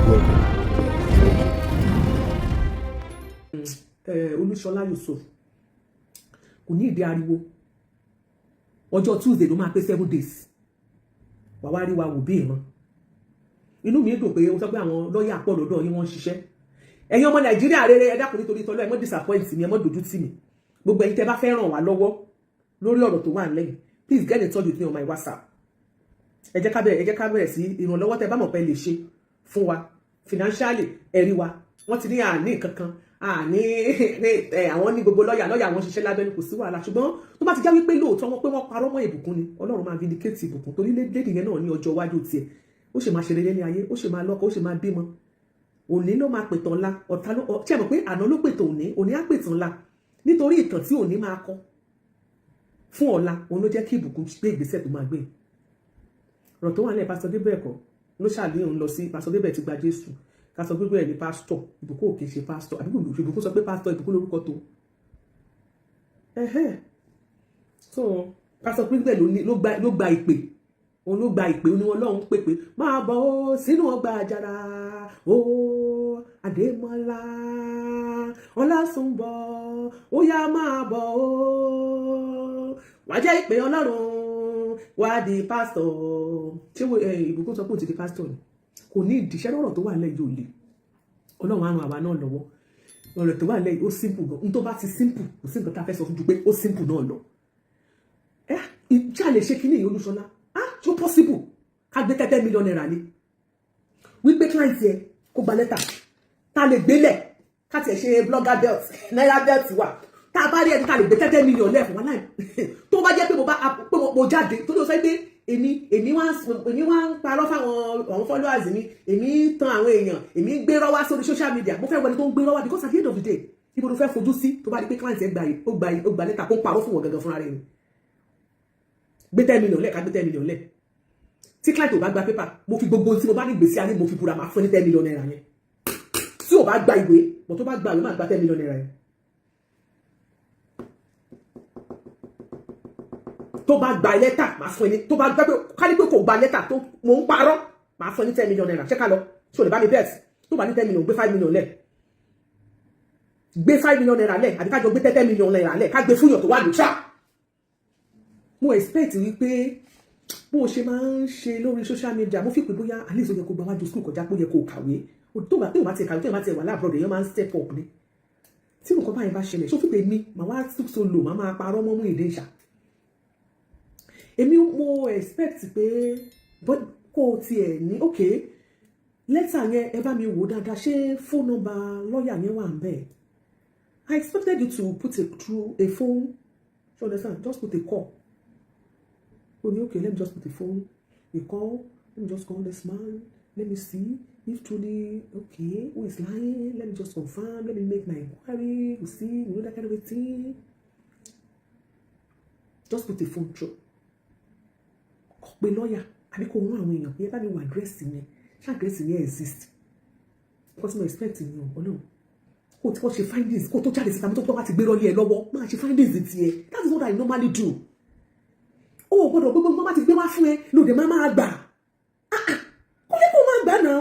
Welcome. Olusola Yusuf kò ní ìdí ariwo ọjọ́ Tuesday ló máa pé 7 days wà wá rí wa wò bí ìran inú mi dùn pé ó sọ pé àwọn lọ́ọ̀yà pọ̀ lọ́dọ̀ yín wọ́n ń ṣiṣẹ́ ẹ̀yin ọmọ Nàìjíríà rere ẹ dákun nítorí tọ́lọ́ ẹ mọ́ disappoint mi ẹ mọ́ dojú tì mí gbogbo ẹ̀yin tẹ́ bá fẹ́ ràn wá lọ́wọ́ lórí ọ̀rọ̀ tó wà nílẹ̀ please get in touch with me on my WhatsApp ẹ jẹ́ ká bẹ̀rẹ̀ sí ìrànlọ́wọ́ tẹ́ bá mọ̀ pé lè ṣe fún wa financially ẹ̀rí wa wọ́n ti ní àní kankan àní àwọn ní gbogbo lọ́ọ̀yà wọn ṣiṣẹ́ lábẹ́nu kò sí wàhálà ṣùgbọ́n tó bá ti já wípé lóòótọ́ wọn pé wọ́n parọ́ mọ́ Ìbùkún ni Ọlọ́run máa vindicate Ìbùkún torí lédè yẹn náà ní ọjọ́ iwájú tiẹ̀ ó ṣe máa ṣe rere ní ayé ó ṣe máa lọ́kọ ó ṣe máa bímọ òní ló máa pètàn ńlá ọ̀tá ló ṣe mọ̀ pé àná ló pètàn òní á pètàn ńlá nítorí ìtàn tí òní máa kọ fún ọ̀la òun ló jẹ́ kí Ìbùkún gbé ìgbésẹ̀ tó máa gbé ọ̀rọ̀ tó wà nílẹ̀ pásítọ̀ Gabriel kọ́ ló ṣàlẹ́yìn lọ sí pásítọ̀ Gabriel ti gba Jésù pásítọ̀ Gabriel ní pásítọ̀ Ìbùkún ò kì í ṣe pásítọ̀ àbí Ìbùkún sọ pé pásítọ̀ Ìbùkún lórúkọ tó so pásítọ̀ Gabriel ló gba ìpè òun ló gba ìpè òun ni Ọlọ́run pèpè máa bọ̀ ó sínú ọgbà àjàrà ó Adémọ́lá Ọlásùnbọ̀ ó yá máa bọ̀ ó wàá jẹ́ ìpè Ọlọ́run wá di pásítọ̀ ṣé Ìbùkún sọ pé òun ti di pásítọ̀ ni kò ní ìdíṣẹ́ lọ́rọ̀ tó wà lẹ́yìn yóò le Ọlọ́run á ran àwa náà lọ́wọ́ ọ̀rọ̀ tó wà lẹ́yìn ó simple gan n tó bá ti simple kò sí nǹkan tá a fẹ́ sọ fún ju pé ó simple náà lọ ìjà lè ṣe kí ní Olúṣọlá tó possible ká gbé 30 million naira ní wípé client yẹ kó gba lẹ́tà tá a lè gbélẹ̀ ká tiẹ̀ ṣe blogger belt naira belt wà tá a bá rí ẹni tá a lè gbé 30 million lẹ́ẹ̀fọ́ wọn láì tó bá jẹ́ pé mo jáde tó ní o sọ pé èmi wá ń parọ́ fáwọn àwọn followers mi èmi tan àwọn èèyàn èmi ń gbérọ́ wá sórí social media mo fẹ́ wọlé tó ń gbérọ́ wá because at the end of the day ibo ló fẹ́ fojú sí tó bá rí pé client ẹ gba lẹ́tà kó ń parọ́ fún wọn gangan fúnra rẹ̀ ni gbé 10 million lẹ́ẹ̀ ká gbé 10 million lẹ́ẹ̀ tí client ò bá gba pépà mo fi gbogbo tí mo bá ní gbèsè ayé mo fi búra máa fún ní 10 million naira yẹn tí ò bá gba ìwé mo tó bá gba ìwé máa gba 10 million naira yẹn tó bá gba lẹ́tà máa fún ẹni tó bá gbá pé ká ní pé kò gba lẹ́tà tó mo ń parọ́ máa fún ẹni 10 million naira ṣé ká lọ tí ò lè bá mi bet tó bá ní 10 million gbé 5 million lẹ̀ gbé 5 million naira lẹ̀ àbí ká jọ gbé 10 million naira lẹ̀ ká gbé fún yàn tó wà lóṣà mo expect wípé bó o ṣe máa ń ṣe lórí social media mo fi pé bóyá àlejò yẹ kó gba wájú school kọjá pé ó yẹ kó kàwé tó bá ti kàwé tó bá ti wà láàbùrọ̀ èèyàn máa ń step up ni tí nǹkan báyìí bá ṣẹlẹ̀ ṣó fi pé mi màá wá so lò máa parọ́ mọ́ Muyideen ìṣà èmi mo expect pé kó o tiẹ̀ ní ok lẹ́tà yẹn ẹ bá mi wò dáadáa ṣé phone number lọ́ọ̀yà yẹn wà ń bẹ̀ I expected you to put it through a phone you understand just put a call. Okay, let me just put the phone, a call, let me just call this man, let me see if truly, okay, who is lying, let me just confirm, let me make my inquiry, you see, you know that kind of a thing. Just put the phone through. Be lawyer, I mean, come on, you never know address in it. Address in it exist. Because I'm expecting you, or no. What she find this, go to Charlie, I'm talking about the barely a lower, man, she find this here. That is what I normally do. Oh, gbọ́dọ̀ gbogbo mama ti gbé wá fún ẹ lóde mama àgbà kò lè kó máa gbà náà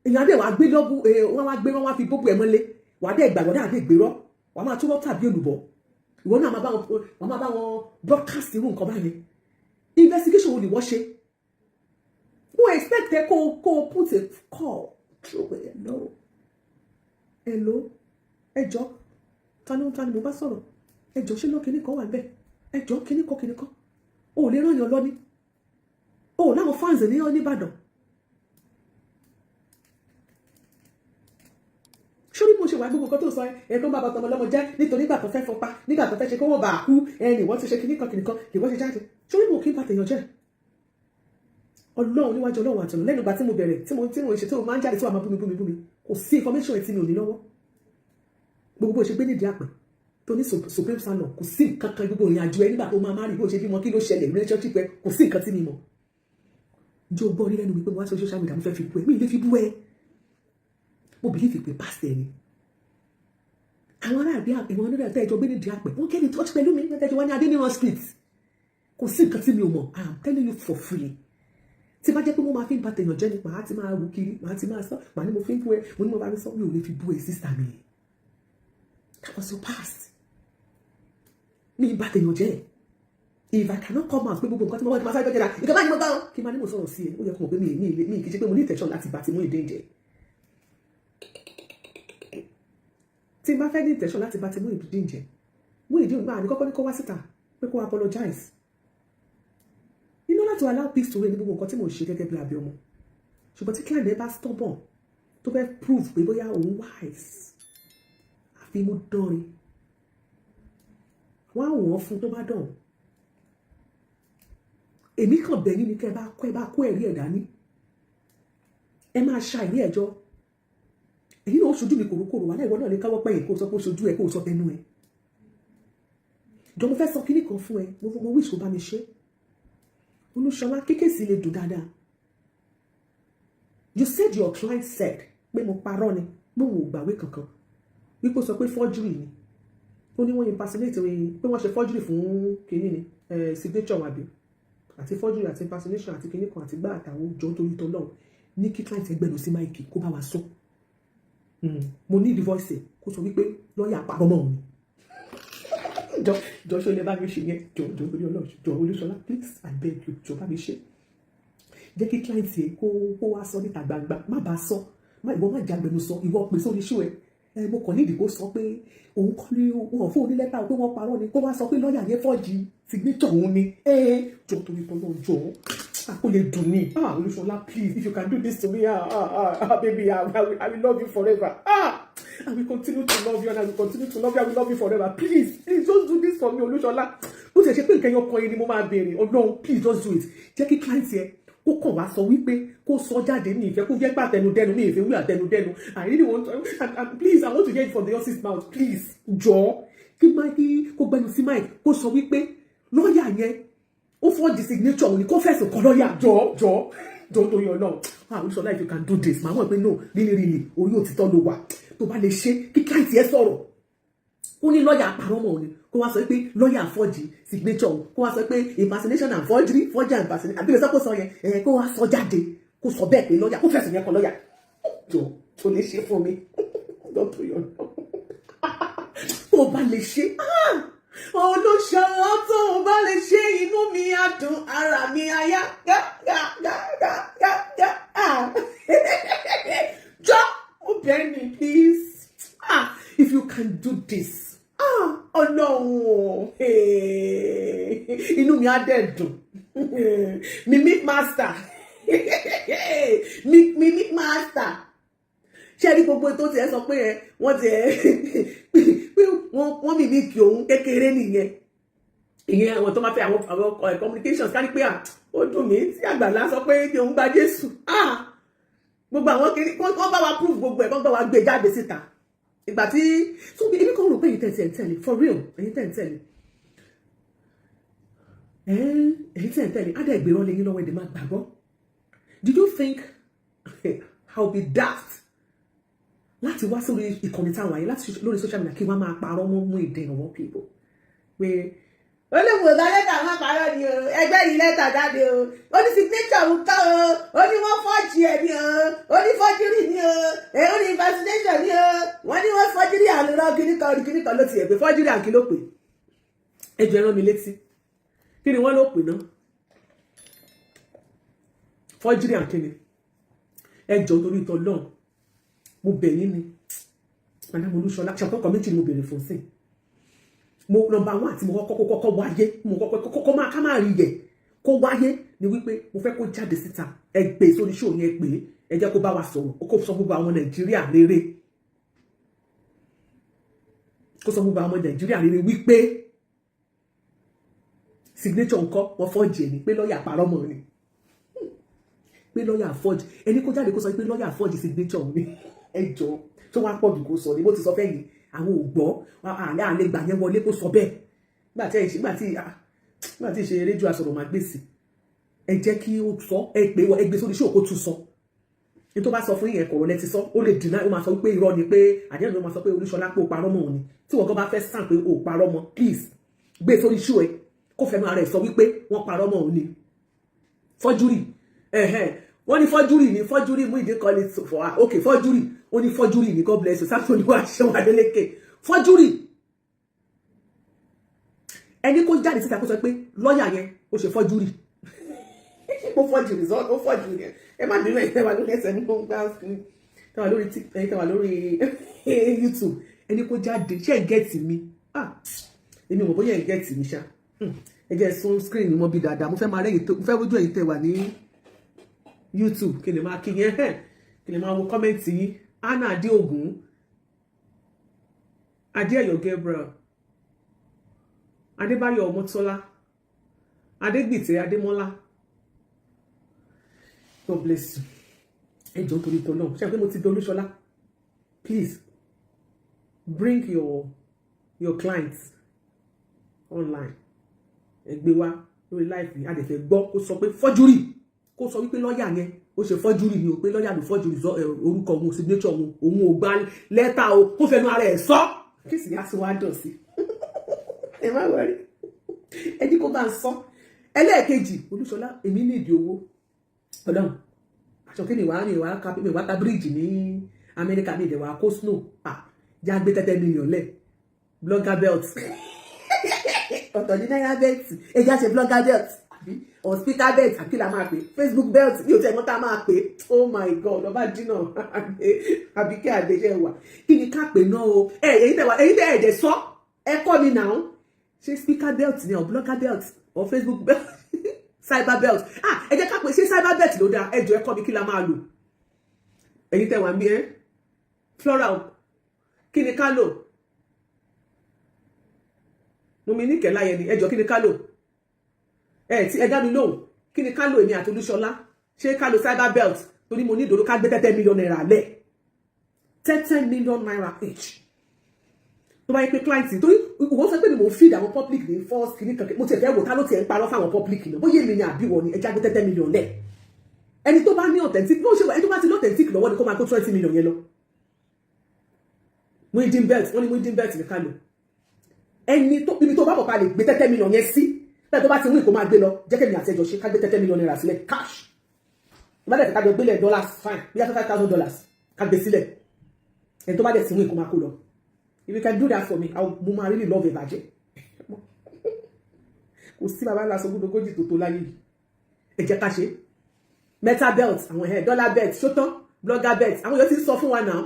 èèyàn dẹ̀ wá gbé lọ́bù wọ́n wá fi bóbú ẹ̀ mọ́lé wà á dẹ̀ gbà wọ́n dẹ̀ gbérọ́ wà á máa túbọ̀ tàbí olùbọ̀ ìwọ náà máa bá wọn broadcast irú nǹkan báyìí investigation wo ni wọ́n ṣe wọ́n expect ẹ kó put a call through hello ẹjọ́ tani mo bá sọ̀rọ̀ ẹjọ́ ṣé lọ́kìnní kan wà bẹ́ẹ̀ ẹjọ́ kíní kan o lè rán yan lọ ní o láwọn fans ní Ìbàdàn ṣórí mo ṣe wà gbogbo nǹkan tó sọ ẹ tó ń bá bàtà ọmọ lọ́mọ jẹ́ nítorí nígbà tó fẹ́ fọpa nígbà tó fẹ́ ṣe kó wọ́n bá a kú ẹni wọ́n ti ṣe kíní kan ìwọ́n ṣe jáde ṣórí mo kí n bá tèèyàn jẹ́ Ọlọ́run níwájú Ọlọ́run àtọ̀nà lẹ́nu ìgbà tí mo bẹ̀rẹ̀ tí mo ṣe tí mo máa ń jáde tí wàá máa búmi kò sí information ẹ̀ tí mi ò ní lọ́wọ́ gbogbo bó ṣe gbé nídìí àpè tó ní supreme salon kò sí nǹkan kan gbogbo ìrìn àjò ẹ nígbà tó máa má rí bó ṣe bímọ kí ló ṣẹlẹ̀ relationship ẹ kò sí nǹkan tí mi mọ̀ njó gbọ́ rí lẹ́nu mi pé mo wá sí social media mo fẹ́ fi bú ẹ mi ì lè fi bú ẹ mo believe pé pásítẹ̀ ni àwọn ará àbí ìwọ̀n nílẹ̀ tẹ́jọ gbé nídìí àpẹ wọ́n kẹ́ni touch pẹ̀lú mi tẹ́jọ wá ní Adéníran street kò sí nǹkan tí mi ò mọ̀ I am telling you for free tí bá jẹ́ pé wọ́n máa fi ń ba tèèyàn jẹ́ ni màá ti máa rù kiri màá ti máa sọ màá ní mo fi ń bú ẹ mo ní mo bá mi sọ mi ò lè fi bú ẹ sísá mi that was your past mi ba tèèyàn jẹ́ if I cannot come out pé gbogbo nǹkan tí mo wá ti máa sáré gbẹ́jẹ́ la ìjọba ni mo gbá kí n máa ní mo sọ̀rọ̀ sí ẹ ó yẹ kó mọ̀ pé mi kì í ṣe pé mo ní intention láti bá ti Muyideen jẹ́ tí n bá fẹ́ ní intention láti bá ti Muyideen jẹ́ Muyideen gbà ní kọ́kọ́ ní kó wá síta pé kó apologize you know to allow peace to reign ní gbogbo nǹkan tí mo ṣe gẹ́gẹ́ bí abẹ́ ọmọ ṣùgbọ́n tí client ẹ bá stubborn tó fẹ́ prove pé bóyá òun wise àfi mú dánrin wọ́n á wọ̀n fún tó bá dán èmi kàn bẹ̀yìn ni kẹ́ ẹ bá kó ẹ̀rí ẹ̀ dání ẹ máa ṣa ìrí ẹjọ́ èyí náà ó ṣojú mi kòrókòrò wà láìwọ náà lè káwọ́ pẹ́yìn kó sọ pé ó ṣojú ẹ kó sọ tẹnu ẹ jọ mo fẹ́ sọ kíní kan fún ẹ mo wish kó bá mi ṣe Olusola kékèsí lè dùn dáadáa you said your client said pé mo parọ́ ni mo ò gbàwé kankan wípé ó sọ pé forgery ni ó ní wọ́n impersonate pé wọ́n ṣe forgery fún kínní ni signature wàbí àti forgery àti impersonation àti kínní kan àti gbá àtàwọn jọ torí tọ́ náà ní kí client ẹgbẹ́ lọ sí máìkì kó bá wa sọ mo ní divorce kó sọ wípé lọ́ọ̀yà parọ́ mọ́ òun jọ ṣe lè bá mi ṣe yẹn jọ lórí Ọlọ́run jọ Olúṣọlá please I beg you jọ bá mi ṣe jẹ́ kí client yẹn kó wá sọ níta gbangba má bàa sọ ìwọ má jágbẹnu sọ ìwọ pè sórí ṣó ẹ mo kàn nídìí kó sọ pé òun kọ́ ní wọn fún onílẹ́tà pé wọ́n parọ́ ni kó wá sọ pé lọ́ọ̀yà yẹn fọ́ọ̀jì signature òun ni jọ torí tọ́lọ́ jọ kó lè dùn ní Olúṣọlá please if you can do this to me baby I will love you forever I will continue to love you and I will continue to love you I will love you forever please just do this for me Olúṣọlá bó ti ṣe pé nǹkan yẹn ọkọ yẹn ni mo máa béèrè Ọlọ́run please just do it jẹ́ kí client yẹn kó kàn wá sọ wípé kó sọ jáde ní ìfẹ́ kó jẹ́ pé àtẹnudẹ́nu ní ìfẹ́ wí àtẹnudẹ́nu I really want to and please I want to hear it from the horse's mouth please jọ kí máìkì kó gbẹnu sí máìkì kó sọ wípé lọ́ọ̀yà yẹn ó fọ́ di signature òun ni kó fẹ̀sùn kàn lọ́ọ̀yà jọ torí Ọlọ́run Olúṣọlá if you can do this màá mọ̀ pé no really orí òtítọ́ ló wà tó bá lè ṣe kí client yẹn sọ̀rọ̀ ó ní lọ́ọ̀yà àpárọ̀ mọ́ òun ni kó wá sọ pé lọ́ọ̀yà forgery signature òun kó wá sọ pé impersonation and forgery and impersonation àbí ìrẹsà kó sọ yẹn kó wá sọ jáde kó sọ bẹ́ẹ̀ pé lọ́ọ̀yà kó fẹ̀sùn yẹn kan lọ́ọ̀yà jọ tó lè ṣe fún mi lọ́tọ̀ yọ̀ tó bá lè ṣe Olúṣọlá tó bá lè ṣe inú mi á dùn ara mi á yá jọ obìnrin please if you can do this Ọlọ́run inú mi á dẹ̀ dùn mimic master mimic master ṣé rí gbogbo tó tiẹ̀ sọ pé wọ́n tiẹ̀ pé wọ́n mimic òun kékeré nìyẹn ìyẹn àwọn tó máa fẹ́ àwọn communications ká ní pé ó dùn mí tí Àgbàlá sọ pé kí òun gba Jésù gbogbo àwọn kiri wọ́n bá wa prove gbogbo ẹ̀ wọ́n bá wa gbé jáde síta ìgbà tí so ebi kan rò pé èyí tẹ̀lé for real èyí tẹ̀lé èyí tẹ̀lé adé ìgbéràn lẹ́yìn lọ́wọ́ ẹ̀dẹ̀ máa gbàgbọ́ did you think how be daft láti wá sórí ìkànnì táwọn ayé láti lórí social media kí wọ́n máa parọ́ mọ́ Muyideen àwọn people pé ó lè wò bá lẹ́tà máa parọ́ ni o ẹgbẹ́ yìí lẹ́tà jáde o ó ní signature ń kọ́ o ó ní wọ́n fọ́ọ̀jì ẹ̀ ni o ó ní fọ́jírì ni o ó ní impersonation ni o wọ́n ní wọ́n fọ́jírì àlùrọ̀ kíní kan ló ti ẹ̀ pé fọ́jírì àǹkí ló pè ẹjọ́ ẹran mi létí kí ni wọ́n ló pè náà fọ́jírì àǹkí ni ẹjọ́ torí ìtọ́ náà mo bẹ̀ yín ni Madam Olusola ṣàpọ̀kọ̀ méjì ni mo bèrè fún sí mo number one tí mo kọ́kọ́ wáyé mo kọ́kọ́ máa ká máa rí yẹ kó wáyé ni wípé mo fẹ́ kó jáde síta ẹ gbé sórí show yẹn pé ẹ jẹ́ kó bá wa sọ̀rọ̀ kó sọ gbogbo àwọn Nàìjíríà rere kó sọ gbogbo àwọn Nàìjíríà rere wípé signature ńkọ́ wọ́n fọ́ọ̀jì ẹni pé lọ́ọ̀yà parọ́ mọ́ ni pé lọ́ọ̀yà fọ́ọ̀jì ẹni kó jáde kó sọ pé lọ́ọ̀yà fọ́ọ̀jì signature ni ẹ jọ tó wá pọ̀ jù kó sọ ni bó ti sọ fẹ́ yìí àwọn ò gbọ́ àlẹ́ àlẹ́ gbà yẹn wọlé kó sọ bẹ́ẹ̀ nígbà tí ìṣe rédíò asọ̀rọ̀ máa gbèsè ẹ jẹ́ kí ó sọ ẹ pé ẹ gbé sórí ṣòkó tún sọ ní tó bá sọ fún yẹn kọ̀rọ̀ lẹ́ti sọ ó lè dìnnà ó máa sọ pé irọ́ ni pé àdéhùn ló máa sọ pé Olúṣọlá pé ó parọ́ mọ́ òun ni tí wọ́n gan bá fẹ́ sàn pé ó parọ́ mọ́ please gbé sórí ṣó ẹ kó fẹnu ara ẹ sọ wípé wọ́n parọ́ mọ́ òun ni forgery wọ́n ní forgery ní forgery Muyideen call it for her okay forgery ó ní forgery ní God bless you Samson ní wàá ṣe wà délẹ́kẹ̀ forgery ẹni kó jáde síta kó sọ pé lọ́ọ̀yà yẹn ó ṣe forgery ó forgery ó forgery yẹn ẹ má bínú ẹ̀yin tẹ́wà lórí ẹsẹ̀ ní gbọ́ngbà tẹ́wà lórí ẹ̀yin tẹ́wà lórí YouTube ẹni kó jáde ṣé ẹ̀ gẹ́ẹ̀tì mi èmi mọ̀ bóyá ẹ̀ gẹ́ẹ̀tì mi ṣá ẹ jẹ́ sún screen ni wọ́n bí dáadáa mo fẹ́ máa rẹ́yìn tó mo fẹ́ rójú ẹ̀yin tẹ́wà ní YouTube kí lè máa kí yẹn kí lè máa wo kọ́mẹ́ǹtì yín Anna Adéògùn Adéẹ̀yọ̀ Gabriel Adébáyọ̀ Ọmọ́tọ́lá Adégbìtẹ́ Adémọ́lá God bless you ẹ jọ̀ọ́ torí tọ́lọ́ ṣe pé mo ti di Olúṣọlá please bring your clients online ẹ gbé wá lórí live yìí adẹ̀fẹ̀ gbọ́ kó sọ pé forgery kó sọ wípé lọ́ọ̀yà yẹn ó ṣe forgery ni o pé lọ́ọ̀yà ló forgery orúkọ òun signature òun ò gba lẹ́tà o kó fẹnu ara ẹ̀ sọ kí sì á sì wá dùn sí ẹ má wọrí ẹni kó bá ń sọ ẹlẹ́ẹ̀kejì Olúṣọlá èmi ní ìdí owó ọlọ́run aṣọ kí ni wàá ta bíríìjì ní Amẹ́ríkà ní ìdẹ̀wà kó snow já gbé 30 million lẹ̀ blogger belt ọ̀tọ̀ ní náírà belt ẹja ṣe blogger belt or speaker belt àbí kí la máa pè Facebook belt ní òtẹ́ mọ́ta máa pè oh my God ọba dínà àbí kí àdéjẹ́ wà kí ni ká pè náà o èyí tẹ́ ẹ̀jẹ̀ sọ ẹ kọ́ mi náà ṣe speaker belt ni or blogger belt or Facebook belt cyber belt ẹ jẹ́ ká pè ṣe cyber belt ló dáa ẹ jọ̀ọ́ ẹ kọ́ mi kí la máa lò èyí tẹ́ wà ń bí floral kí ni ká lò mo mi ní kẹ́láyẹ ni ẹ jọ̀ọ́ kí ni ká lò tí ẹ dá mi lóhùn kí ni ká lò èmi àti Olúṣọlá ṣé ká lò cyber belt torí mo ní ìdòdó ká gbé 30 million naira lẹ̀ 30 million naira each tó bá yẹ pé client torí wọ́n sọ pé ni mo feed àwọn public ní first kìíní kankan mo ti ẹ̀fẹ́ wò tá ló ti ẹ̀ ń parọ́ fáwọn public náà bóyá èmi ni àbí wọ ni ẹ já gbé 30 million lẹ̀ ẹni tó bá ní authentic ló ṣe ẹni tó bá ti ní authentic lọ́wọ́ ni kó máa kó 20 million yẹn lọ Muyideen belt wọ́n ní Muyideen belt ní ká lò ẹni tó ibi tó bá bọ̀ ká lè gbé 30 million yẹn sí bẹ́ẹ̀ tó bá ti mú ìkó máa gbé lọ jẹ́ kẹ́mi àti ẹjọ́ ṣe ká gbé 30 million naira sílẹ̀ cash bá dẹ̀ ká jọ gbélé dollars fine bí i $5,000 ká gbé sílẹ̀ ẹni tó bá dẹ̀ ti mú ìkó máa kó lọ if you can do that for me mo máa really love ìbàjẹ́ kò sí bàbá ńlá sọgbọ́n ogójì tó láyé yìí ẹ jẹ́ ká ṣe metal belt àwọn dollar belt ṣótán blogger belt àwọn yóò ti sọ fún wa náà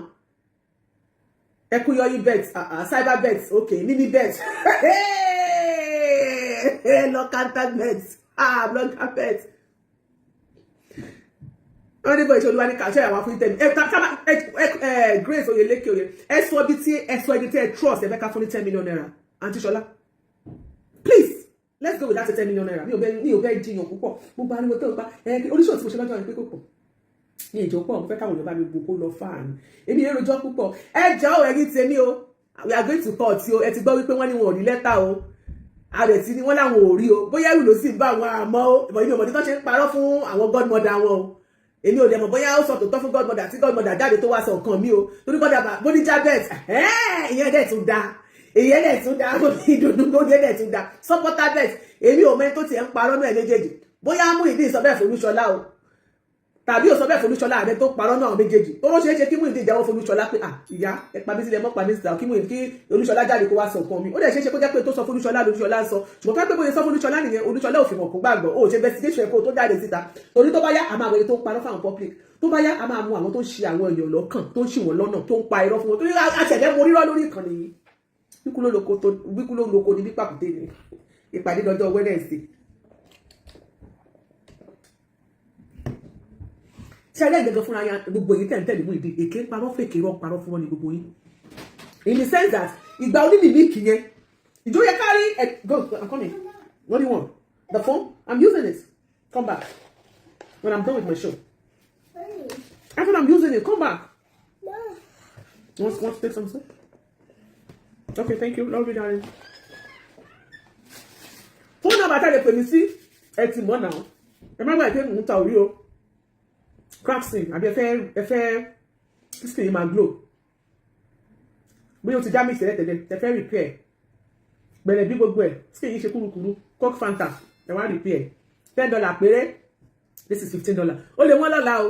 ẹkúyọyí belt cyber belt okay mini belt local belt blogger belt wọ́n ní bọ́ ìṣòro wa ní kàṣẹ́ àwọn fún ìtẹ́mi Grace Oyeleke oye ẹ̀sùn ọbí tí ẹ̀sùn ẹni tí ẹ trust ẹ fẹ́ ká fún ní 10 million naira Aunty Ṣọlá please let's go with that 10 million naira mi ò bẹ́ jiyàn púpọ̀ gbogbo ariwo tó ń pa oríṣiríṣi mo ṣe lọ́jọ́ ìpín púpọ̀ ní ìjọ pọ̀ mo fẹ́ káwọn Yorùbá mi gbogbo lọ fáàní èmi èrò jọ púpọ̀ ẹ jẹ́ ò ẹ̀rí tèmi o we are going to court o ẹ ti gbọ́ wípé wọ́n ní wọn ò ní lẹ́tà o ààrẹ tí wọ́n láwọn ò rí o bóyá ìlú sì ń bá àwọn àmọ́ o ìmọ̀ ìmọ̀ ọmọdé tó ṣe ń parọ́ fún àwọn godmother wọn o èmi ò dẹ̀ mọ̀ bóyá ó sọ tòótọ́ fún godmother tí godmother jáde tó wá sọ nǹkan mi o torí godmother bó ní jabet ìyẹn dẹ̀ tún da ìyẹn dẹ̀ tún da ìdùnnú ló dẹ̀ tún da supporter bet èmi ò mẹ́ni tó tiẹ̀ ń parọ́ náà méjèèjì bóyá Muyideen sọ bẹ́ẹ̀ fún Olúṣọlá o tàbí ò sọ bẹ́ẹ̀ fún Olúṣọlá àbẹ tó parọ́ náà méjèèjì tó ló ṣeé ṣe kí Muyideen jẹ́wọ́ fún Olúṣọlá pé ìyá ẹ pa mí sílẹ̀ mọ́ pa mí síta kí Olúṣọlá jáde kó wá sọ nǹkan mi ó dẹ̀ ṣeé ṣe kó jẹ́ pé tó sọ fún Olúṣọlá lÓlúṣọlá sọ ṣùgbọ́n ká pé bóyá sọ fún Olúṣọlá nìyẹn Olúṣọlá òfin mọ̀ kó gbàgbọ́ ó ṣe investigation ẹ̀kọ́ tó jáde síta torí tó bá yá àmọ́ àwọn èyí tó ń parọ́ fáwọn public tó bá yá a máa mú àwọn tó ń ṣe àwọn èèyàn lọ́kàn tó ń ṣì wọ́n lọ́nà tó ń pa irọ́ fún wọn torí àṣẹ̀lẹ̀ mo rírọ́ lórí ìkànnì yìí wíkú ló lóko ní pàkúté ni ìpàdé lọ́jọ́ Wednesday ṣe alẹ́ ìgbẹ̀gẹ̀ fúnra ya gbogbo èyí tẹ̀lé Muyideen èké parọ́ fèké rọ́ parọ́ fún wọn ní gbogbo yín in the sense that ìgbà onímìmíkì yẹn ìjọ yẹ kárí go I'm coming what do you want the phone I'm using it come back when I'm done with my show I thought I'm using it come back want to take some soup okay thank you love you darling phone number tell the police ẹ ti mọ̀ náà ẹ má gbà pé mò ń ta orí o crafting àbí ẹ fẹ́ skin ma glow bóyá o ti já mix tẹ́lẹ̀ ẹ fẹ́ repair gbẹ̀rẹ̀ bí gbogbo ẹ̀ skin yìí ṣe kúrukúru coke fanta ẹ wá repair $10 péré this is $15. ó lè wọ́n lọ́la o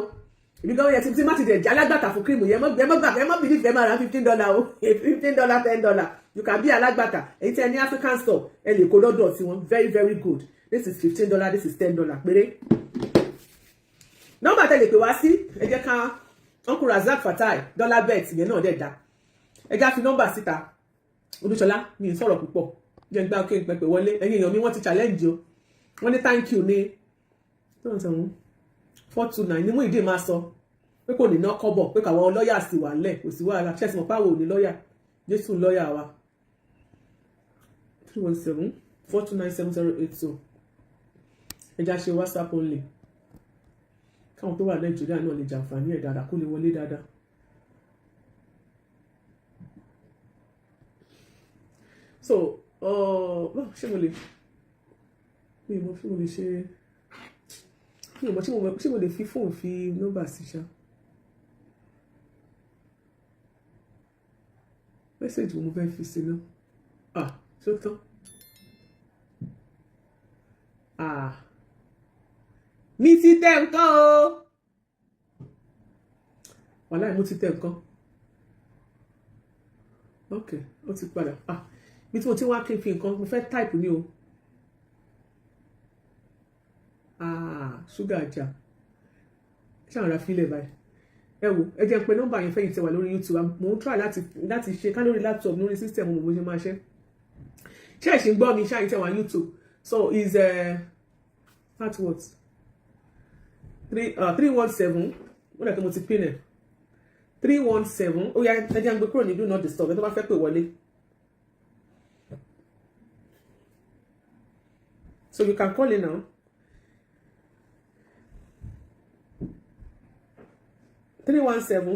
ibi gan yẹ tí má ti dẹ̀ jẹ́ alágbàtà fún cream yẹn mọ́ believe ẹ máa ra $15 o $15 $10 you can be alágbàtà èyí tí ẹ ní African store ẹ lè kó lọ́dọ̀ tí wọ́n very very good this is $15 this is $10 péré. nọ́mbà tẹ̀lé pé wá sí ẹ jẹ́ ká Uncle Razak Fatai $bet yẹn náà dẹ̀ dá ẹ já fi nọ́mbà síta Olúṣọlá mi ì sọ̀rọ̀ púpọ̀ jẹ́ gbá òkè pẹ̀pẹ̀ wọlé ẹ̀yin èèyàn mi wọ́n ti challenge o wọ́n ní thank you ní 429 ní Muyideen máa sọ pé kò ní ná kọ́bọ̀ pé káwọn lọ́ọ̀yà sì wà ńlẹ̀ kò sí wàhálà ṣẹ́sì mọ̀ páwọ̀ ò ní lọ́ọ̀yà Jésù lọ́ọ̀yà wa 317 429 7082 ẹja ṣe WhatsApp only káwọn tó wà Nàìjíríà náà lè jàǹfààní ẹ̀ dáadáa kó lè wọlé dáadáa. So ṣé mo lè ṣé mo lè fi fóònù fi nọ́mbà sí ṣá mẹ́sẹ̀jì mo fẹ́ fi sí náà ṣó tán mi ti tẹ nǹkan o wàláì mo ti tẹ nǹkan ok ó ti padà bí tí mo ti wá kí n fi nǹkan mo fẹ́ táìpù ní o ṣúgà àjà ṣáà ra fílẹ̀ báyìí ẹ wò ẹ jẹ́ pé nọ́mbà yẹn fẹ́yìntì wà lórí YouTube mo ń try láti ṣe ká lórí laptop lórí system mo ṣe máa ṣe ṣé ẹ ṣì ń gbọ́ mi ṣáà ìtẹ̀wà YouTube so is that what 317 ó dà kí mo ti pin ẹ̀ 317 ó yá ẹ jẹ́ ń gbé kúrò ní do not disturb ẹ tó bá fẹ́ pè wọlé. So you can call in now. 317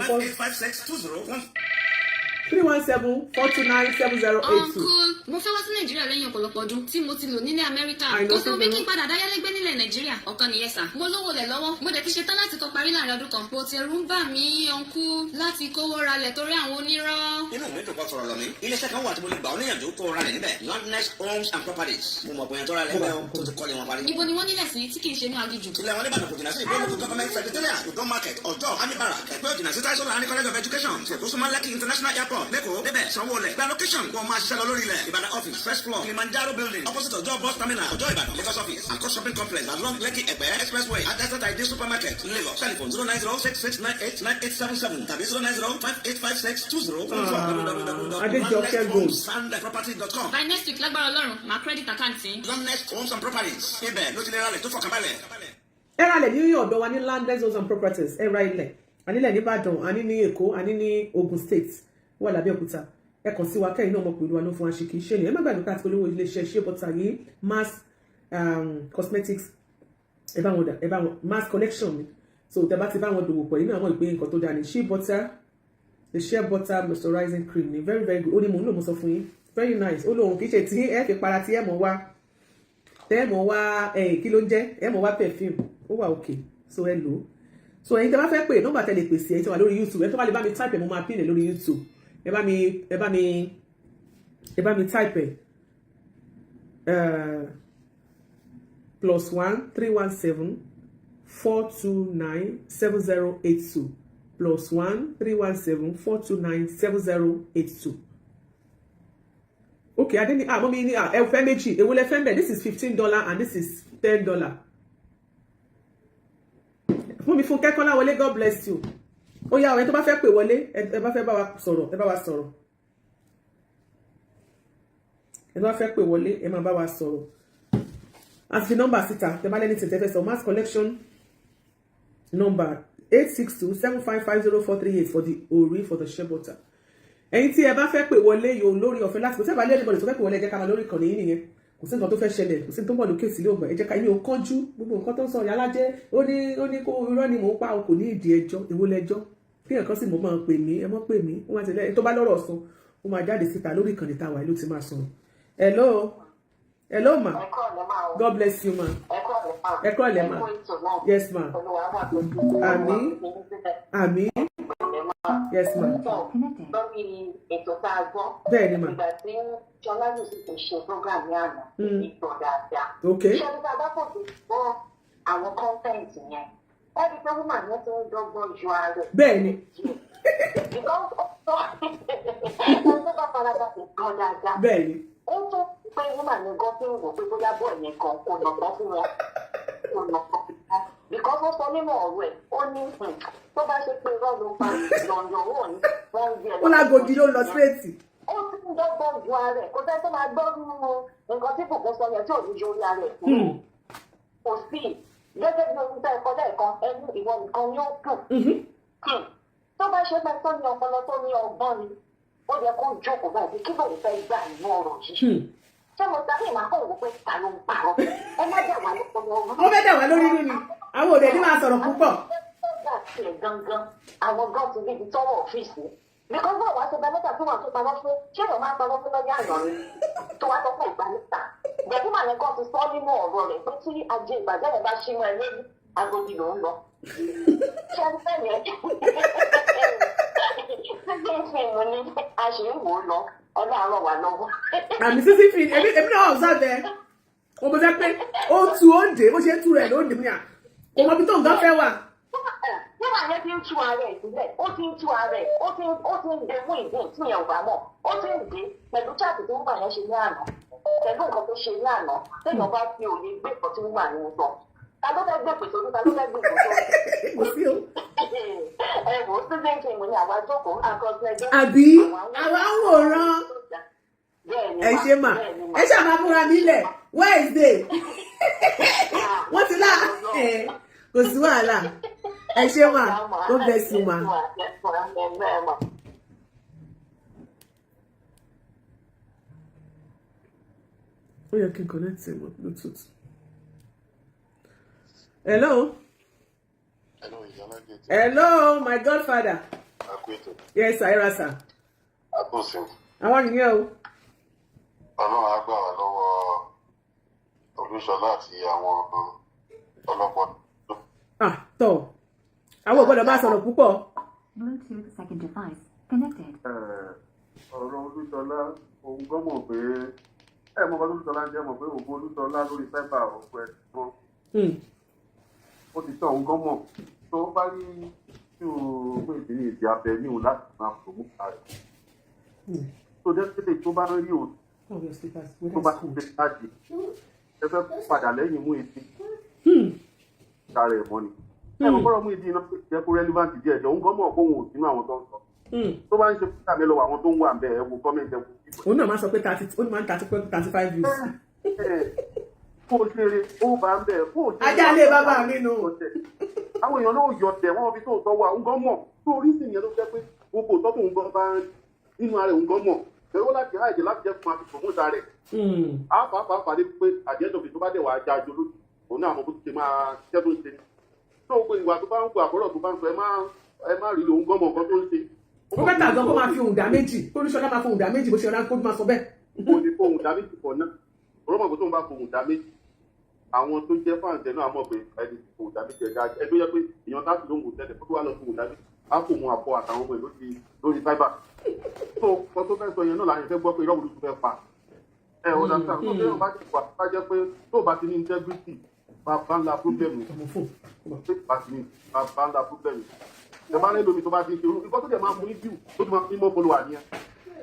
317 429 7082. Uncle, mo fẹ́ wá sí Nàìjíríà lẹ́yìn ọ̀pọ̀lọpọ̀ ọdún tí mo ti lò nílẹ̀ Amẹ́ríkà. Ó sọ pé kí n padà dáyálégbé nílẹ̀ Nàìjíríà. Ọ̀kan nìyẹn sà. Mo lówó lẹ̀ lọ́wọ́. Mo dẹ̀ ti ṣetán láti kó parí láàrin ọdún kan. Bó ti ẹ̀rù ń bà mí, Uncle, láti kówó ralẹ̀ torí àwọn onírọ́. Inú mi dùn kọ́ sọ̀rọ̀ lọ mí. Iléeṣẹ́ kan wà tí mo lè gbà ọ́ níyànjú kó ralẹ̀ níbẹ̀. Landness Homes and Properties. Mo mọ̀ bóyá tó ralẹ̀ bẹ́ẹ̀ o tó ti kọ́lé wọn parí. Ibo ni wọ́n nílẹ̀ sí tí kì í ṣe ní agijù. Ilé wọn níbàdàn kò jìnnà sí ìgbóhùn government secretariat Ìdó market ọjọ́ Amibara ẹgbẹ́ òjìnnà sí Taiso Láàrin College of Education ṣètò súnmọ́ Lẹ́kì International Airport lẹ́kọ̀ọ́ débẹ̀ sanwó lẹ̀ gba location kó máa ṣiṣẹ́ lọ lórí ilẹ̀ Ìbàdàn office first floor Kilimanjaro building opposite ọjọ́ bus terminal ọjọ́ Ìbàdàn Lagos office and cost shopping complex along Lekki Ẹ̀pẹ́ expressway adjacent ID supermarket Lagos telephone 09066989877 tàbí 090585620. By next week lágbára Ọlọ́run máa credit account yín. Landness Homes and Properties ibẹ̀ ló ti lè ralẹ̀ tó fọkànbalẹ̀. ẹ ra ilẹ̀ ní ọ̀dọ̀ wa ní Landness Homes and Properties ẹ ra ilẹ̀ ànílẹ̀ ní Ìbàdàn àní ní Èkó àní ní Ogun State wà lábẹ́òkúta ẹ kàn sí wa kẹ́yìn náà mọ̀ pẹ̀lú wa ló fún wa ṣe kì í ṣe ni ẹ má gbàgbé káàtì olówó iléeṣẹ́ ṣé bọ́tà yìí mass cosmetics ẹ bá wọn mass collection mi so tẹ bá ti bá wọn dòwò pọ̀ yìí náà mọ̀ ìpè nǹkan tó dáa ní ṣé bọ́tà the shea butter moisturizing cream ni very very good ó ní mò ń lò mo sọ fún yín very nice ó lóun kì í ṣe tí ẹ fi para tí ẹ mọ̀ wá kí ló ń jẹ́ ẹ mọ̀ wá perfume ó wà okay so ẹ lò ó so ẹ̀yin tẹ́ bá fẹ́ pè nọ́mbà tẹ́ lè pèsè ẹ̀yin tẹ́ wà lórí YouTube ẹ tó bá lè bá mi type ẹ mo máa pin ẹ lórí YouTube ẹ bá mi type +1 317 429 7082 +1 317 429 7082. Okay, I didn't mommy ni ẹ fẹ́ méjì èwo lẹ fẹ́ ńbẹ̀ this is $15 and this is $10. Fún mi fún Kẹ́kọ́lá wọlé God bless you. Ó yá ọ̀rẹ́ tó bá fẹ́ pè wọlé ẹ bá fẹ́ bá wa sọ̀rọ̀ ẹ bá wa sọ̀rọ̀. Ẹ bá fẹ́ pè wọlé ẹ máa bá wa sọ̀rọ̀. Àti fi nọ́mbà síta tẹ́ bá lẹ́ni tẹ̀tẹ̀ fẹ́ sọ mass collection number 862-755-0438 for the ori for the shea butter. Ẹ̀yin tí ẹ bá fẹ́ pè wọlé yóò lórí ọ̀fẹ́ láti kò sẹ́bà lẹ́nu bọ̀dẹ̀ tó fẹ́ pè wọlé ẹ jẹ́ ká máa lórí ìkànnì yìí nìyẹn kò sí nǹkan tó fẹ́ ṣẹlẹ̀ kò sí tó ń bọ̀ lókè sílé ògbà ẹ jẹ́ ká yín o kánjú gbogbo nǹkan tó ń sọ Iyalaje ó ní kó irọ́ ni mò ń pa o kò ní ìdí ẹjọ́ èwo lẹ́jọ́ kí nǹkan sì mo máa pè mí ẹ mọ́ pè mí ó máa tẹ̀lé ẹ tó bá lọ́rọ̀ sọ ó máa jáde síta lórí ìkànnì táwa ẹ ló ti máa sọ̀rọ̀. Hello ma God bless you ma ẹ kúrò lẹ́ ma yes ma àmín yes ma lórí ètò tá a gbọ́ bẹ́ẹ̀ ni ma ìgbà tí Ṣọlá Yusuf ṣe program ní àná ìgbọ̀ dáadáa okay ṣé nípa bá kò tó gbọ́ àwọn content yẹn ẹni pé woman yẹn ti ń dọ́gbọ́n ju ara rẹ̀. bẹ́ẹ̀ni. ẹni tó bá farada kò gan dáadáa. bẹ́ẹ̀ni. ó tó pé woman yẹn gan fi ń wò pé bóyá bọ́ọ̀ yẹn kan kò nàpọ̀ fún wọn kò nàpọ̀ fún wọn because ó sọ nínú ọ̀rọ̀ ẹ̀ ó ní tó bá ṣe pé irọ́ ló pa lọ́yọ̀ wọn ni wọ́n ń gbé ẹ̀. ó lágodi ló lọ síréètì. ó ti ń dọ́gbọ́n ju ara rẹ̀ kó tẹ́ tó máa gbọ́ nínú nǹkan tí Ìbukun sọ yẹn tí ò ní ju orí ara rẹ̀ kò sí gẹ́gẹ́ bí ohun tẹ́ ẹ̀kọ́ lẹ́ẹ̀kan ẹni ìwọ nìkan ni ó kù. tó bá ṣe pé tó ní ọpọlọ tó ní ọgbọ́n ni ó yẹ kó jókòó báyìí kí lóun fẹ́ gbà nínú ọ̀rọ̀ yìí. ṣé mo ta ní ìmákọ̀ wò pé ta ló ń parọ́ ẹ má dà wá lọ́pọ̀lọ́ ọ̀rọ̀. ó fẹ́ dà wá lórí nínú àwọn òde ní máa sọ̀rọ̀ púpọ̀. ó tiẹ̀ gangan àwọn gan ti níbi tọ́wọ́ ọ̀fíìsì because báwo wá ṣe bẹ mẹ́ta tó wà tó parọ́ fún ṣé èèyàn máa parọ́ fún lọ́jà àná ni tó wá tọ́pọ̀ ìgbà níta bẹ̀rù màá kan ti sọ nínú ọ̀rọ̀ rẹ̀ pé tí ajé ìbàjẹ́ rẹ̀ bá ṣí wọn ẹ lórí agodi ló ń lọ. ṣé ń fẹ́ yẹn sísí fíìmù ni a ṣì ń wò ó lọ ọlọ́run wà lọ́wọ́. àmì sísí fíìmù èmi náà ọ̀sán bẹ́ẹ̀ mo bẹ fẹ́ pé ó tu ó dé bó ṣe ń tu rẹ̀ ló ń dè mí à kò mọ ibi tó nǹkan fẹ́ wà. nígbà yẹn ti ń tú ara ẹ̀ sílẹ̀ ó ti ń tú ara ẹ̀ ó ti ń de mú ìdí tí yẹn ò bá mọ̀ ó ti ń dé pẹ̀lú chaati tó ń bà yẹn ṣe ní àná pẹ̀lú nǹkan tó ṣe ní àná téèyàn bá fi òye gbé pọ̀ tí wọ́n wà ní sọ ta ló fẹ́ gbé pèsè orí ta ló fẹ́ gbé pèsè orí. kò sí o. ẹ wò ó sísè ń ṣe ìmọ̀ ní àwa jókòó àkọsílẹ̀ àbí àwa ń wòran ẹ ṣe mà ẹ ṣàmà fúnra mi lẹ̀ Wednesday wọ́n ti lá kò sí wàhálà ẹ ṣe mà ó bẹ sí mà. ó yẹ kí n connect ẹ mọ Bluetooth. Hello. Hello, Iyalaje. Hello, my godfather. Akweto. Yes, sir, sir. Akosin. Àwọn nìyẹn o. Ọlọ́run á gbà wá lọ́wọ́ Olusola àti àwọn ọlọ́pàá. Tọ́. Àwọn ò gbọ́dọ̀ bá sọ̀rọ̀ púpọ̀. Bluetooth second device connected. Ọ̀rọ̀ Olusola, òun gbọ́ mọ̀ pé mọ̀ bá Olusola jẹ́ mọ̀ pé òun Olusola lórí sáìbà òkú ẹ̀ mọ́. Ó ti tọ́ òun gan mọ̀ tó bá rí tí o pé ìdílé ìdí abẹ ní òun láti máa fòmù ààrẹ. Tó dẹ́sílẹ̀ tó bá rí òun tó bá ti gbé láti ẹ fẹ́ padà lẹ́yìn mú etí ìtara ẹ̀ mọ́ ni. Ẹ mọ̀ bọ́rọ̀ mú ìdí iná jẹ́ kó rẹ́líváǹtì díẹ̀ jẹ́ òun gan mọ̀ pé òun ò sínú àwọn tó ń sọ. Tó bá ń ṣe fúnra mi lọ́wọ́ àwọn tó ń wà ń bẹ̀ ẹ wo gọ́ọ̀mẹ̀ntì ẹ wo. Òun náà máa sọ pé ó máa ń 35 views. Kó o ṣeré ó bá ń bẹ̀ kó o ṣeré. Ajá lé bàbá mi nù. Àwọn èèyàn náà yọ tẹ̀ wọ́n fi tó tọ́ wa òun gan mọ̀ tó orí sì yẹn ló jẹ́ pé gbogbo ìtọ́ tó ń gan bá nínú ara òun gan mọ̀ pẹ̀lú láti àìjẹ́ láti jẹ́ fún àfihàn mọ́ta rẹ̀. Àpapọ̀ àpàdé pé àjẹ́jọ́ fi tó bá dẹ̀ wà á já ajo lójú òun náà mọ̀ bó ti ṣe máa ṣiṣẹ́ tó ń ṣe. Tó o pe ìwà tó bá ń gbọ́ àbọ̀rọ̀ tó bá ń sọ ẹ má rí lòun gan mọ̀ nǹkan tó ń ṣe. Ó bẹ́ẹ̀ tàgán kó máa fi òǹdà méjì kó Olúṣọlá máa fi òǹdà méjì bó ṣe ọ̀nà kó máa sọ bẹ́ẹ̀. Ó ní fóun dá méjì pọ̀ náà ọlọ́mọ̀ tó ń bá fóun dá méjì àwọn tó jẹ́ fáǹtẹ̀ náà mọ̀ pé ẹni fóun dá méjì ẹ̀ka ẹ tó yẹ pé èèyàn láti ló ń wò tẹ́lẹ̀ kó tó wá lọ fóun dá méjì á kò mú àpọ̀ àtàwọn ọmọ ẹ̀ lórí sáíbà tó kọ́ tó fẹ́ sọ yẹn náà láyé fẹ́ gbọ́ pé ìrọ́wùlù tó fẹ́ pa ẹ ọ̀dà sáà tó fẹ́ràn bá ti wà bá jẹ́ pé tó bá ti ní integrity bá ńlá problem bá ńlá problem ẹ bá lẹ́nu omi tó bá ti ṣe irú ikọ́ tó dẹ̀ máa mú ní view tó ti máa fi mọ́ follower nìyẹn